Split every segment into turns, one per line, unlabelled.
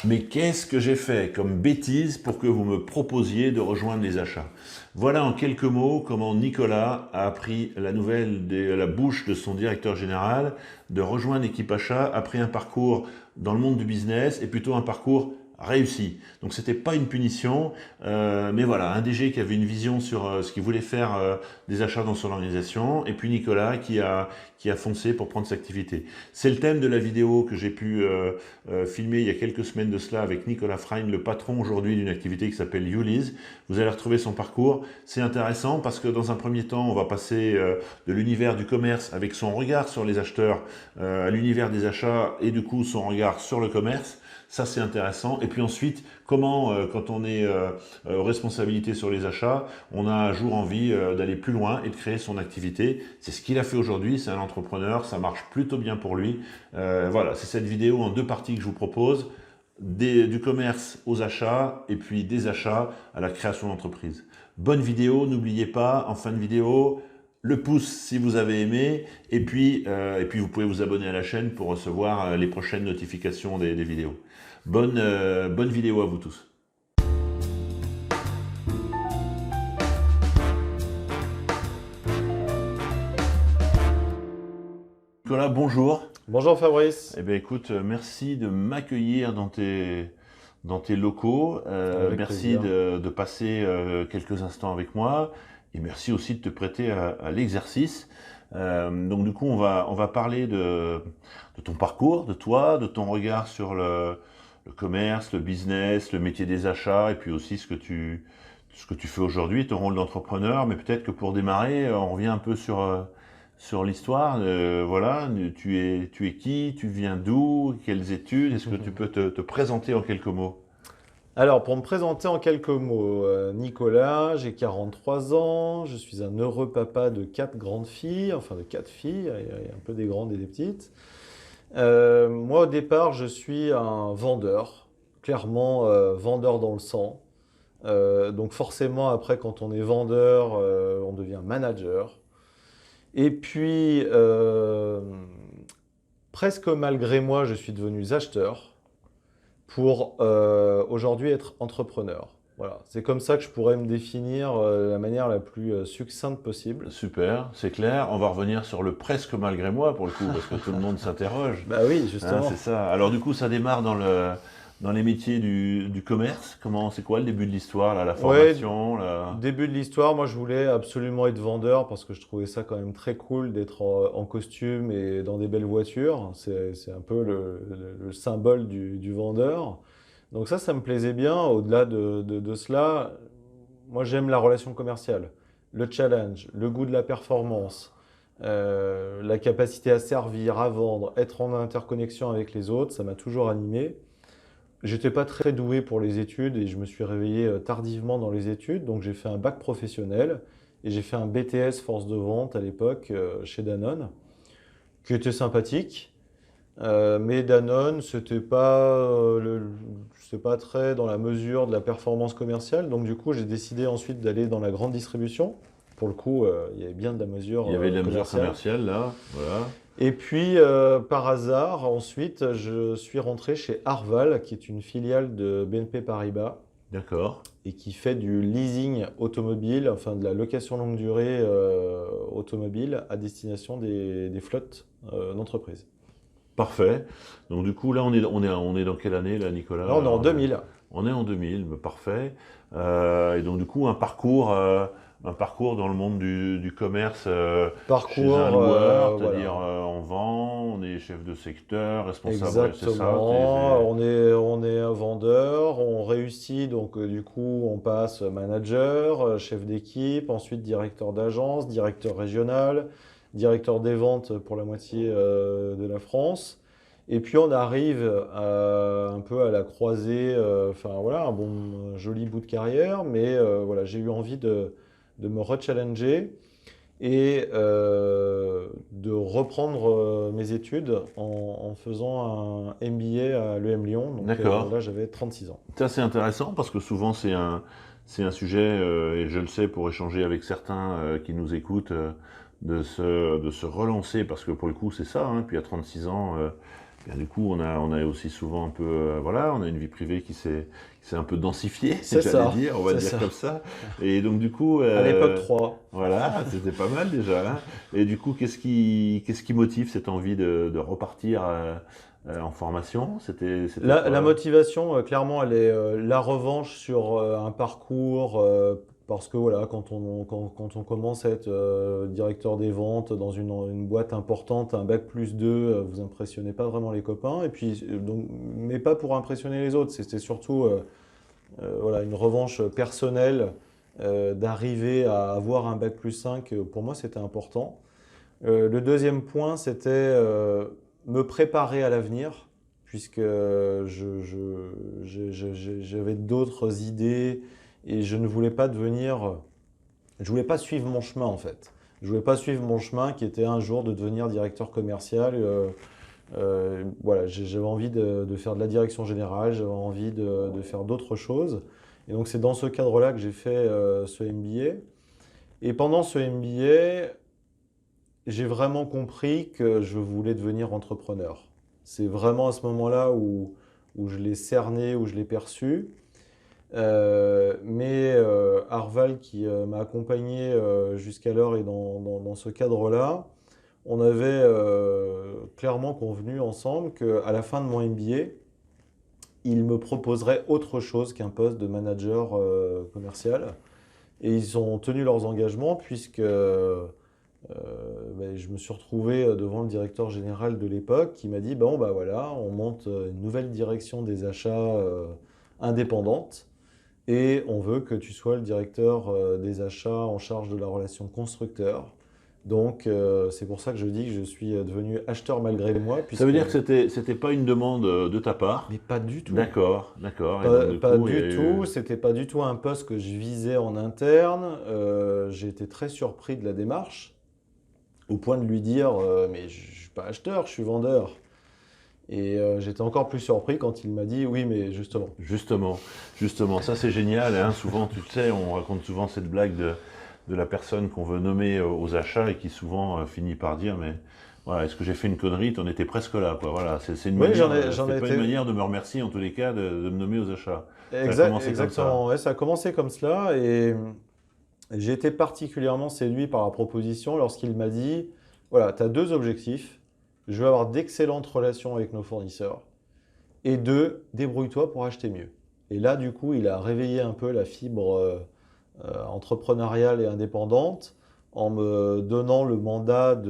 Mais qu'est-ce que j'ai fait comme bêtise pour que vous me proposiez de rejoindre les achats? Voilà en quelques mots comment Nicolas a appris la nouvelle de la bouche de son directeur général de rejoindre l'équipe achat après un parcours dans le monde du business et plutôt un parcours réussi. Donc c'était pas une punition, mais voilà, un DG qui avait une vision sur ce qu'il voulait faire des achats dans son organisation, et puis Nicolas qui a foncé pour prendre cette activité. C'est le thème de la vidéo que j'ai pu filmer il y a quelques semaines de cela avec Nicolas Frein, le patron aujourd'hui d'une activité qui s'appelle YouLease. Vous allez retrouver son parcours. C'est intéressant parce que dans un premier temps, on va passer de l'univers du commerce avec son regard sur les acheteurs à l'univers des achats et du coup son regard sur le commerce. Ça, c'est intéressant. Et puis ensuite, comment, quand on est responsabilité sur les achats, on a un jour envie d'aller plus loin et de créer son activité. C'est ce qu'il a fait aujourd'hui. C'est un entrepreneur. Ça marche plutôt bien pour lui. Voilà, c'est cette vidéo en deux parties que je vous propose. Du commerce aux achats et puis des achats à la création d'entreprise. Bonne vidéo. N'oubliez pas, en fin de vidéo, le pouce si vous avez aimé, et puis vous pouvez vous abonner à la chaîne pour recevoir les prochaines notifications des vidéos. Bonne vidéo à vous tous. Nicolas, bonjour.
Bonjour Fabrice.
Eh bien écoute, merci de m'accueillir dans tes locaux. Merci de passer quelques instants avec moi. Et merci aussi de te prêter à l'exercice. Donc du coup, on va parler de ton parcours, de toi, de ton regard sur le commerce, le business, le métier des achats, et puis aussi ce que tu fais aujourd'hui, ton rôle d'entrepreneur. Mais peut-être que pour démarrer, on revient un peu sur l'histoire. Voilà, tu es qui, tu viens d'où, quelles études, est-ce que tu peux te présenter en quelques mots?
Alors, pour me présenter en quelques mots, Nicolas, j'ai 43 ans, je suis un heureux papa de 4 grandes filles, enfin de 4 filles, il y a un peu des grandes et des petites. Moi, au départ, je suis un vendeur, clairement vendeur dans le sang. Donc forcément, après, quand on est vendeur, on devient manager. Et puis, presque malgré moi, je suis devenu acheteur pour aujourd'hui être entrepreneur. Voilà, c'est comme ça que je pourrais me définir de la manière la plus succincte possible.
Super, c'est clair. On va revenir sur le presque malgré moi pour le coup, parce que tout le monde s'interroge.
Bah oui,
Hein,
justement.
c'est ça. Alors du coup, ça démarre dans les métiers du commerce. C'est quoi le début de l'histoire, là, la
Ouais,
formation,
début de l'histoire, moi je voulais absolument être vendeur parce que je trouvais ça quand même très cool d'être en costume et dans des belles voitures. C'est un peu le symbole du vendeur. Donc ça me plaisait bien. Au-delà de cela, moi j'aime la relation commerciale, le challenge, le goût de la performance, la capacité à servir, à vendre, être en interconnexion avec les autres, ça m'a toujours animé. J'étais pas très doué pour les études et je me suis réveillé tardivement dans les études, donc j'ai fait un bac professionnel et j'ai fait un BTS force de vente à l'époque chez Danone, qui était sympathique. Mais Danone, c'était pas très dans la mesure de la performance commerciale. Donc du coup, j'ai décidé ensuite d'aller dans la grande distribution. Pour le coup, il y avait bien de la mesure
il y avait de la mesure
commerciale.
commerciale là, voilà.
Et puis, par hasard, ensuite, je suis rentré chez Arval, qui est une filiale de BNP Paribas
D'accord.
et qui fait du leasing automobile, enfin de la location longue durée automobile à destination des flottes d'entreprises.
Parfait. Donc du coup, là, on est dans quelle année, là, Nicolas?
Là, on est en 2000.
On est en 2000, parfait. Et donc du coup, un parcours dans le monde du commerce chez un loueur, c'est-à-dire
Voilà.
on vend, on est chef de secteur, responsable, c'est ça?
Exactement. On est un vendeur, on réussit, donc du coup, on passe manager, chef d'équipe, ensuite directeur d'agence, directeur régional, directeur des ventes pour la moitié de la France. Et puis on arrive un peu à la croisée, enfin voilà, un joli bout de carrière, mais voilà, j'ai eu envie de me rechallenger et de reprendre mes études en faisant un MBA à l'EM Lyon. Donc
D'accord.
là, j'avais 36 ans.
Ça, c'est intéressant parce que souvent, c'est un sujet, et je le sais pour échanger avec certains qui nous écoutent, de se relancer parce que pour le coup, c'est ça. Hein, puis à 36 ans, Bien, du coup, on a aussi souvent un peu, voilà, on a une vie privée qui s'est un peu densifiée,
C'est
j'allais
ça,
dire, on va
c'est
dire
ça.
comme ça. Et donc, du coup,
À l'époque 3.
voilà, c'était pas mal déjà, hein. Et du coup, qu'est-ce qui motive cette envie de repartir en formation? C'était
La
quoi?
motivation, clairement, elle est la revanche sur un parcours, parce que voilà, quand on commence à être directeur des ventes dans une boîte importante, un bac plus 2, vous impressionnez pas vraiment les copains, et puis, donc, mais pas pour impressionner les autres, c'était surtout voilà, une revanche personnelle d'arriver à avoir un bac plus 5, pour moi c'était important. Le deuxième point, c'était me préparer à l'avenir, puisque j'avais d'autres idées et je ne voulais pas devenir, je voulais pas suivre mon chemin en fait. Je voulais pas suivre mon chemin qui était un jour de devenir directeur commercial. Voilà, j'avais envie de faire de la direction générale, j'avais envie de faire d'autres choses. Et donc c'est dans ce cadre-là que j'ai fait ce MBA. Et pendant ce MBA, j'ai vraiment compris que je voulais devenir entrepreneur. C'est vraiment à ce moment-là où je l'ai cerné, où je l'ai perçu. Mais Arval, qui m'a accompagné jusqu'alors et dans ce cadre-là, on avait clairement convenu ensemble qu'à la fin de mon MBA, il me proposerait autre chose qu'un poste de manager commercial. Et ils ont tenu leurs engagements puisque ben, je me suis retrouvé devant le directeur général de l'époque qui m'a dit, bon bah voilà, on monte une nouvelle direction des achats indépendante et on veut que tu sois le directeur des achats en charge de la relation constructeur. Donc c'est pour ça que je dis que je suis devenu acheteur malgré moi,
Ça veut
puisque...
dire que c'était pas une demande de ta part?
Mais pas du tout.
D'accord, d'accord. Et donc,
Pas,
du
pas
coup, il y a
du tout,
eu...
c'était pas du tout un poste que je visais en interne. J'ai été très surpris de la démarche, au point de lui dire mais je suis pas acheteur, je suis vendeur. Et j'étais encore plus surpris quand il m'a dit oui, mais justement.
Justement, justement, ça c'est génial, hein. Souvent, tu sais, on raconte souvent cette blague de la personne qu'on veut nommer aux achats et qui souvent finit par dire, mais voilà, est-ce que j'ai fait une connerie? T'en étais presque là, quoi. Voilà, c'est une
Oui,
manière,
j'en ai
c'était pas une
été.
manière de me remercier en tous les cas de me nommer aux achats. Ça a commencé comme ça.
Exactement, ouais, ça a commencé comme cela et j'ai été particulièrement séduit par la proposition lorsqu'il m'a dit, voilà, tu as deux objectifs, je veux avoir d'excellentes relations avec nos fournisseurs et deux, débrouille-toi pour acheter mieux. Et là, du coup, il a réveillé un peu la fibre entrepreneuriale et indépendante en me donnant le mandat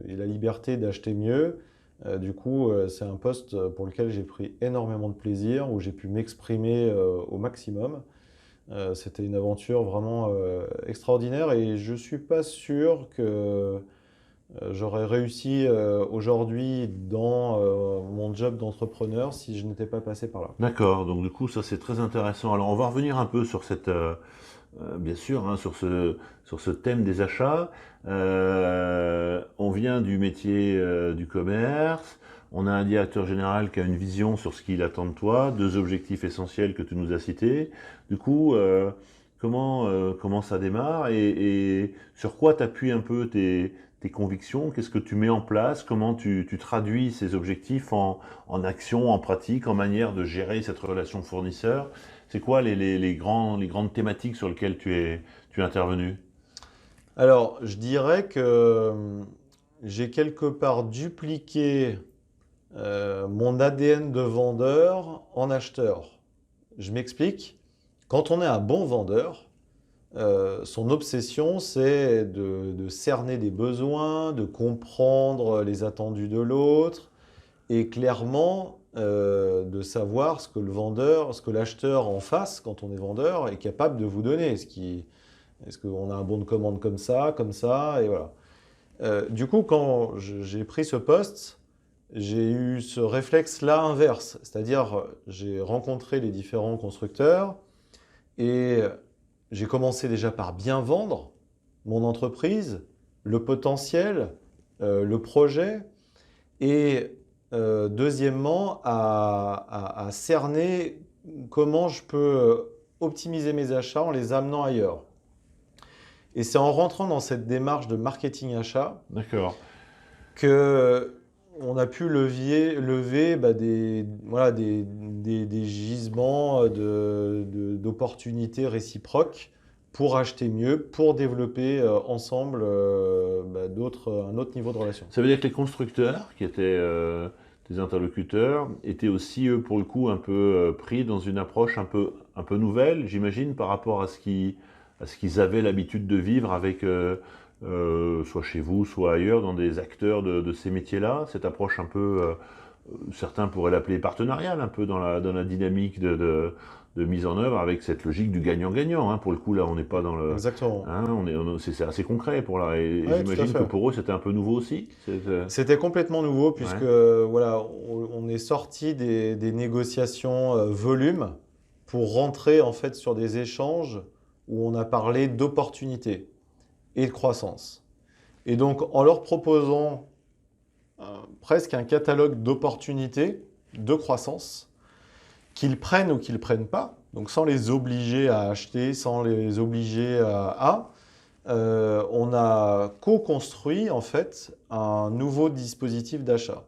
et la liberté d'acheter mieux. Du coup, c'est un poste pour lequel j'ai pris énormément de plaisir, où j'ai pu m'exprimer au maximum. C'était une aventure vraiment extraordinaire et je ne suis pas sûr que j'aurais réussi aujourd'hui dans mon job d'entrepreneur si je n'étais pas passé par là.
D'accord, donc du coup, ça c'est très intéressant. Alors, on va revenir un peu sur cette, bien sûr, hein, sur ce thème des achats. On vient du métier du commerce. On a un directeur général qui a une vision sur ce qu'il attend de toi, deux objectifs essentiels que tu nous as cités. Du coup, comment ça démarre et sur quoi t'appuies un peu tes convictions? Qu'est-ce que tu mets en place? Comment tu traduis ces objectifs en action, en pratique, en manière de gérer cette relation fournisseur? C'est quoi les grandes thématiques sur lesquelles tu es intervenu?
Alors, je dirais que j'ai quelque part dupliqué mon ADN de vendeur en acheteur. Je m'explique. Quand on est un bon vendeur, son obsession, c'est de cerner des besoins, de comprendre les attendus de l'autre et clairement de savoir ce que le vendeur, ce que l'acheteur en face, quand on est vendeur, est capable de vous donner. Est-ce qu'on a un bon de commande comme ça, et voilà. Du coup, quand j'ai pris ce poste, j'ai eu ce réflexe-là inverse, c'est-à-dire j'ai rencontré les différents constructeurs et j'ai commencé déjà par bien vendre mon entreprise, le potentiel, le projet, et deuxièmement à cerner comment je peux optimiser mes achats en les amenant ailleurs. Et c'est en rentrant dans cette démarche de marketing achat
D'accord.
que on a pu lever voilà, des gisements d'opportunités réciproques pour acheter mieux, pour développer ensemble un autre niveau de relation.
Ça veut dire que les constructeurs, qui étaient tes interlocuteurs, étaient aussi, eux, pour le coup, un peu pris dans une approche un peu nouvelle, j'imagine, par rapport à ce qu'ils avaient l'habitude de vivre avec, soit chez vous, soit ailleurs, dans des acteurs de ces métiers-là. Cette approche un peu, certains pourraient l'appeler partenariale, un peu dans la dynamique de mise en œuvre, avec cette logique du gagnant-gagnant. Hein. Pour le coup, là, on n'est pas dans le...
Exactement.
Hein, c'est assez concret pour là. Et
Ouais, tout à
j'imagine que
fait.
pour eux, c'était un peu nouveau aussi.
C'était complètement nouveau puisque
Ouais.
voilà, on est sorti des négociations volume pour rentrer en fait sur des échanges où on a parlé d'opportunités et de croissance. Et donc en leur proposant presque un catalogue d'opportunités de croissance, qu'ils prennent ou qu'ils prennent pas, donc sans les obliger à acheter, sans les obliger on a co-construit en fait un nouveau dispositif d'achat.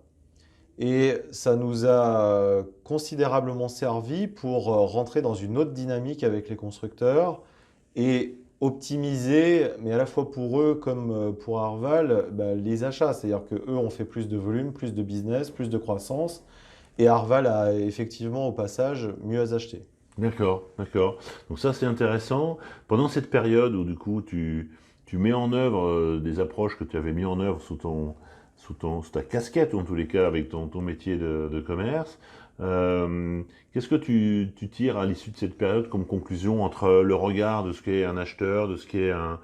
Et ça nous a considérablement servi pour rentrer dans une autre dynamique avec les constructeurs et optimiser, mais à la fois pour eux comme pour Arval, les achats. C'est-à-dire qu'eux ont fait plus de volume, plus de business, plus de croissance. Et Arval a effectivement au passage mieux à acheter.
D'accord, d'accord. Donc ça, c'est intéressant. Pendant cette période où, du coup, tu mets en œuvre des approches que tu avais mis en œuvre sous ta casquette, ou en tous les cas avec ton métier de commerce, qu'est-ce que tu tires à l'issue de cette période comme conclusion entre le regard de ce qu'est un acheteur, de ce qu'est un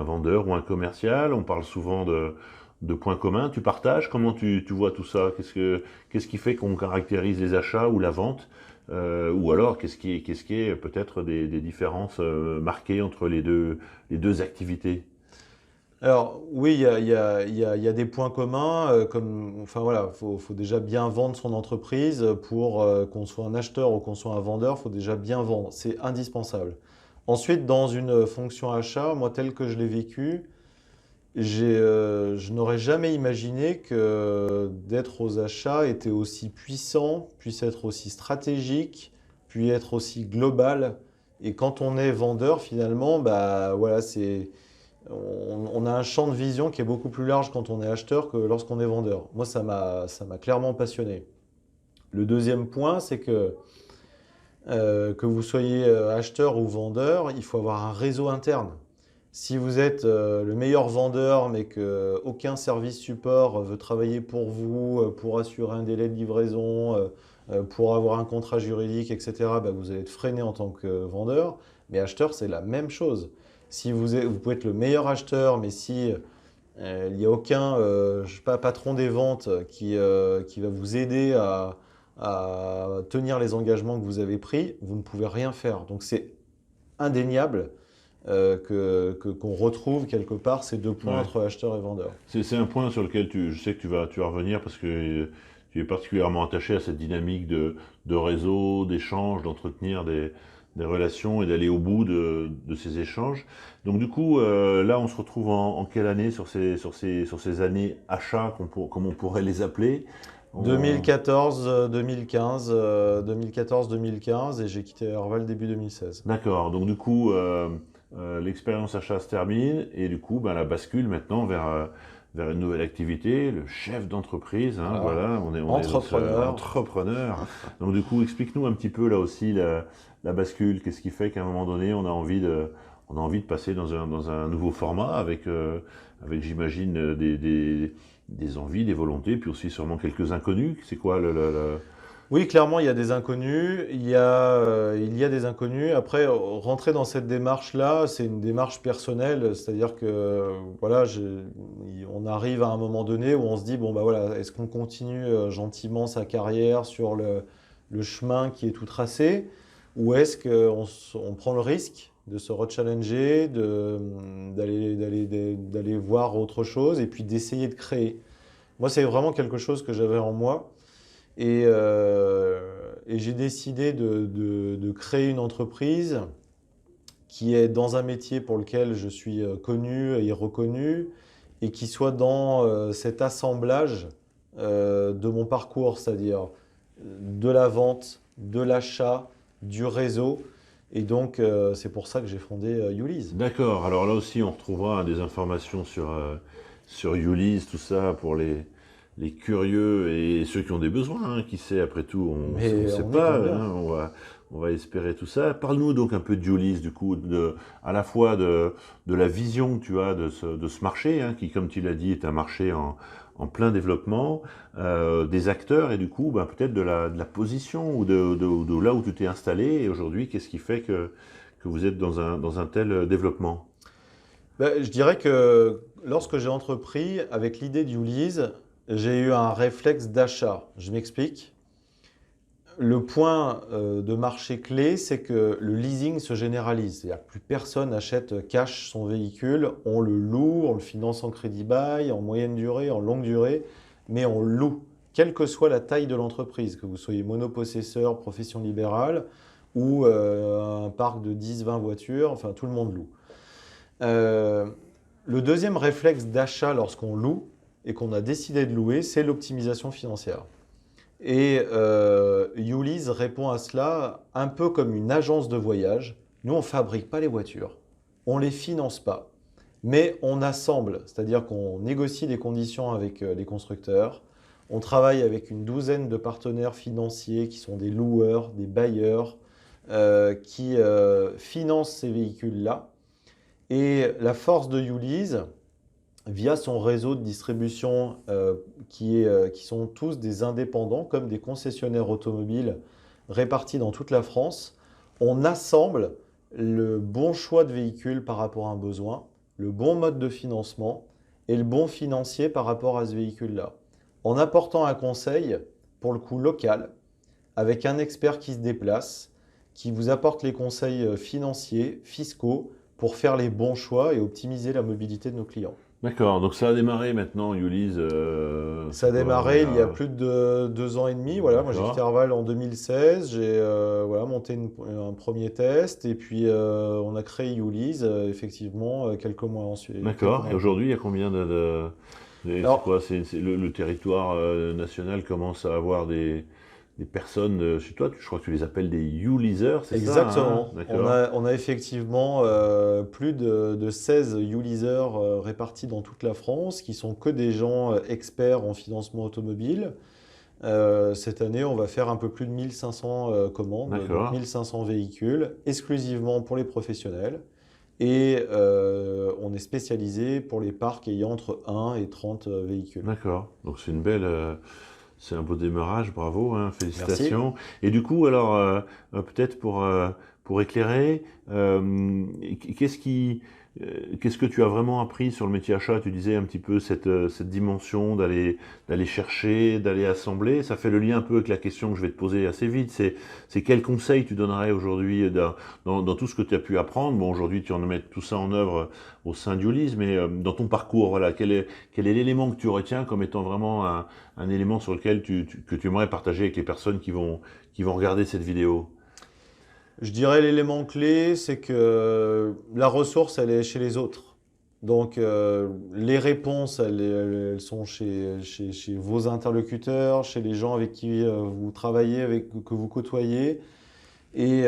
vendeur ou un commercial? On parle souvent de points communs. Tu partages? Comment tu vois tout ça? Qu'est-ce qui fait qu'on caractérise les achats ou la vente? Ou alors, qu'est-ce qui est peut-être des différences marquées entre les deux activités?
Alors oui, il y a des points communs, enfin voilà, faut déjà bien vendre son entreprise pour qu'on soit un acheteur ou qu'on soit un vendeur, faut déjà bien vendre, c'est indispensable. Ensuite, dans une fonction achat, moi tel que je l'ai vécu, je n'aurais jamais imaginé que d'être aux achats était aussi puissant, puisse être aussi stratégique, puis être aussi global. Et quand on est vendeur, finalement, voilà, on a un champ de vision qui est beaucoup plus large quand on est acheteur que lorsqu'on est vendeur. Moi, ça m'a clairement passionné. Le deuxième point, c'est que vous soyez acheteur ou vendeur, il faut avoir un réseau interne. Si vous êtes le meilleur vendeur, mais qu'aucun service support veut travailler pour vous, pour assurer un délai de livraison, pour avoir un contrat juridique, etc., vous allez être freiné en tant que vendeur. Mais acheteur, c'est la même chose. Si vous pouvez être le meilleur acheteur, mais si il n'y a aucun je sais pas, patron des ventes qui va vous aider à tenir les engagements que vous avez pris, vous ne pouvez rien faire. Donc c'est indéniable qu'on retrouve quelque part ces deux points
Ouais.
entre acheteur et vendeur.
C'est un point sur lequel je sais que tu vas revenir parce que tu es particulièrement attaché à cette dynamique de réseau, d'échange, d'entretenir des relations et d'aller au bout de ces échanges. Donc du coup, là, on se retrouve en quelle année sur ces années achats, comme on pourrait les appeler?
2014, 2015, 2014-2015 et j'ai quitté Herval début 2016.
D'accord, donc du coup, l'expérience achat se termine et du coup, la bascule maintenant vers une nouvelle activité, le chef d'entreprise, hein, voilà, on est dans entrepreneur. Donc du coup, explique-nous un petit peu là aussi la bascule, qu'est-ce qui fait qu'à un moment donné, on a envie de passer dans un nouveau format avec j'imagine, des envies, des volontés, puis aussi sûrement quelques inconnus. C'est quoi
Oui, clairement, il y a des inconnus. Il y a des inconnus. Après, rentrer dans cette démarche-là, c'est une démarche personnelle. C'est-à-dire que, voilà, on arrive à un moment donné où on se dit, bon, voilà, est-ce qu'on continue gentiment sa carrière sur le chemin qui est tout tracé, ou est-ce qu'on prend le risque de se rechallenger, d'aller voir autre chose et puis d'essayer de créer. Moi, c'est vraiment quelque chose que j'avais en moi. Et j'ai décidé de créer une entreprise qui est dans un métier pour lequel je suis connu et reconnu et qui soit dans cet assemblage de mon parcours, c'est-à-dire de la vente, de l'achat, du réseau. Et donc, c'est pour ça que j'ai fondé YouLease.
D'accord. Alors là aussi, on retrouvera des informations sur Ulysse, tout ça, pour les curieux et ceux qui ont des besoins. Qui sait, après tout, on ne
Mais
sait
on est
pas.
combien?
On va espérer tout ça. Parle-nous donc un peu de Ulysse, du coup, à la fois de la vision que tu as de ce marché, qui, comme tu l'as dit, est un marché en plein développement, des acteurs et du coup, peut-être de la position ou de là où tu t'es installé. Et aujourd'hui, qu'est-ce qui fait que vous êtes dans un tel développement?
Je dirais que lorsque j'ai entrepris avec l'idée d'Ulysse, j'ai eu un réflexe d'achat. Je m'explique. Le point de marché clé, c'est que le leasing se généralise. C'est-à-dire que plus personne achète cash son véhicule, on le loue, on le finance en crédit bail, en moyenne durée, en longue durée, mais on loue, quelle que soit la taille de l'entreprise, que vous soyez monopossesseur, profession libérale ou un parc de 10-20 voitures, enfin tout le monde loue. Euh, le deuxième réflexe d'achat lorsqu'on loue et qu'on a décidé de louer, c'est l'optimisation financière. Et YouLease répond à cela un peu comme une agence de voyage. Nous, on ne fabrique pas les voitures, on ne les finance pas, mais on assemble, c'est-à-dire qu'on négocie des conditions avec les constructeurs, on travaille avec une douzaine de partenaires financiers qui sont des loueurs, des bailleurs, qui financent ces véhicules-là. Et la force de YouLease, via son réseau de distribution qui sont tous des indépendants, comme des concessionnaires automobiles répartis dans toute la France, on assemble le bon choix de véhicule par rapport à un besoin, le bon mode de financement et le bon financier par rapport à ce véhicule-là. En apportant un conseil, pour le coup local, avec un expert qui se déplace, qui vous apporte les conseils financiers, fiscaux, pour faire les bons choix et optimiser la mobilité de nos clients.
D'accord, donc ça a démarré maintenant, Ulysse,
Ça a
c'est quoi,
démarré il y a plus de 2 ans et demi. Voilà, moi j'ai quitté
d'accord,
Arval en 2016. J'ai voilà, monté un premier test et puis on a créé YouLease effectivement quelques mois ensuite. Quelques
d'accord.
mois
Et
après.
aujourd'hui, il y a combien c'est
Alors
quoi, le territoire national commence à avoir des personnes chez toi, je crois que tu les appelles des Ulyssers, c'est ça, hein?
exactement,
D'accord,
on a effectivement plus de 16 YouLeasers répartis dans toute la France qui sont que des gens experts en financement automobile. Cette année, on va faire un peu plus de 1500 commandes, donc
d'accord,
1500 véhicules exclusivement pour les professionnels. Et on est spécialisé pour les parcs ayant entre 1 et 30 véhicules.
d'accord. Donc c'est une belle, c'est un beau démarrage, bravo, hein,
Merci.
félicitations. Et du coup, alors, peut-être pour éclairer, qu'est-ce qu'est-ce que tu as vraiment appris sur le métier achat? Tu disais un petit peu cette dimension d'aller chercher, d'aller assembler. Ça fait le lien un peu avec la question que je vais te poser assez vite. C'est quels conseils tu donnerais aujourd'hui dans tout ce que tu as pu apprendre? Bon, aujourd'hui, tu en mets tout ça en œuvre au sein d'Ulysse, mais dans ton parcours, voilà, quel est l'élément que tu retiens comme étant vraiment un élément sur lequel que tu aimerais partager avec les personnes qui vont regarder cette vidéo?
Je dirais l'élément clé, c'est que la ressource, elle est chez les autres. Donc les réponses, elles sont chez vos interlocuteurs, chez les gens avec qui vous travaillez, que vous côtoyez. Et,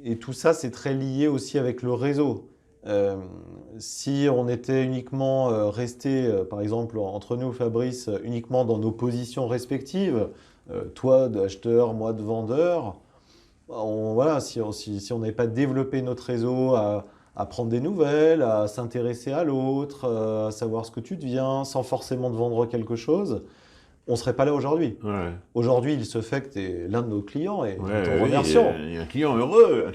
et tout ça, c'est très lié aussi avec le réseau. Euh, si on était uniquement resté, par exemple, entre nous, Fabrice, uniquement dans nos positions respectives, toi d'acheteur, moi de vendeur, voilà, si on n'avait pas développé notre réseau à prendre des nouvelles, à s'intéresser à l'autre, à savoir ce que tu deviens, sans forcément te vendre quelque chose, on ne serait pas là aujourd'hui.
Ouais.
Aujourd'hui, il se fait que tu es l'un de nos clients et nous
Ouais,
t'en
oui,
remercions.
il y a un client heureux,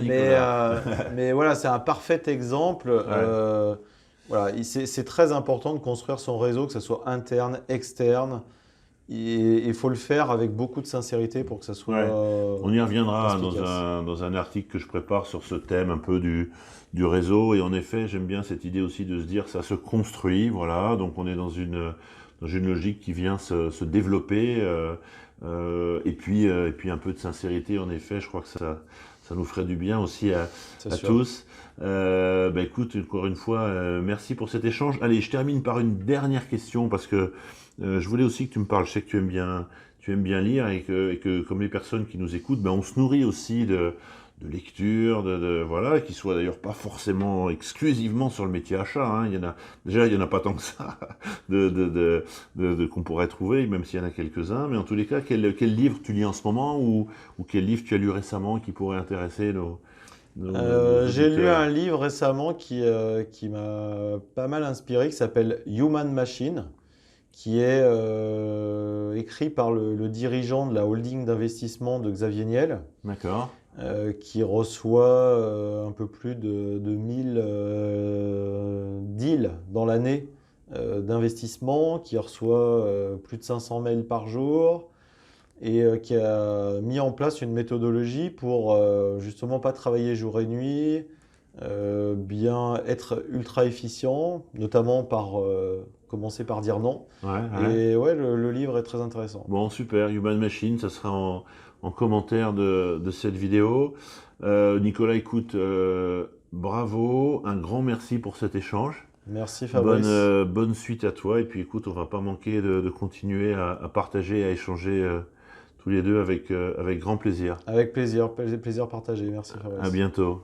Mais,
Nicolas.
mais voilà, c'est un parfait exemple.
Ouais,
Voilà, c'est très important de construire son réseau, que ce soit interne, externe. Il faut le faire avec beaucoup de sincérité pour que ça soit
ouais. On y reviendra
perspicace.
dans un article que je prépare sur ce thème un peu du réseau. Et en effet, j'aime bien cette idée aussi de se dire ça se construit, voilà. Donc on est dans une logique qui vient se développer. Et puis un peu de sincérité, en effet, je crois que ça nous ferait du bien aussi
C'est
à
sûr.
tous. Écoute, encore une fois, merci pour cet échange. Allez, je termine par une dernière question parce que je voulais aussi que tu me parles. Je sais que tu aimes bien lire et que comme les personnes qui nous écoutent, on se nourrit aussi de lecture, voilà, qui soit d'ailleurs pas forcément exclusivement sur le métier achat. Hein. Il y en a pas tant que ça qu'on pourrait trouver, même s'il y en a quelques-uns. Mais en tous les cas, quel livre tu lis en ce moment ou quel livre tu as lu récemment qui pourrait intéresser nos
J'ai lu
auditeurs?
un livre récemment qui m'a pas mal inspiré, qui s'appelle Human Machine, qui est écrit par le dirigeant de la holding d'investissement de Xavier Niel,
D'accord.
qui reçoit un peu plus de 1000 deals dans l'année d'investissement, qui reçoit plus de 500 mails par jour et qui a mis en place une méthodologie pour justement pas travailler jour et nuit, bien être ultra efficient, notamment par commencer par dire non.
Ouais, ouais.
Et ouais, le livre est très intéressant.
Bon, super. Human Machine, ça sera en commentaire de cette vidéo. Nicolas, écoute, bravo, un grand merci pour cet échange.
Merci Fabrice.
Bonne suite à toi. Et puis écoute, on va pas manquer de continuer à partager, à échanger tous les deux avec grand plaisir.
Avec plaisir, plaisir partagé. Merci
À
Fabrice.
bientôt.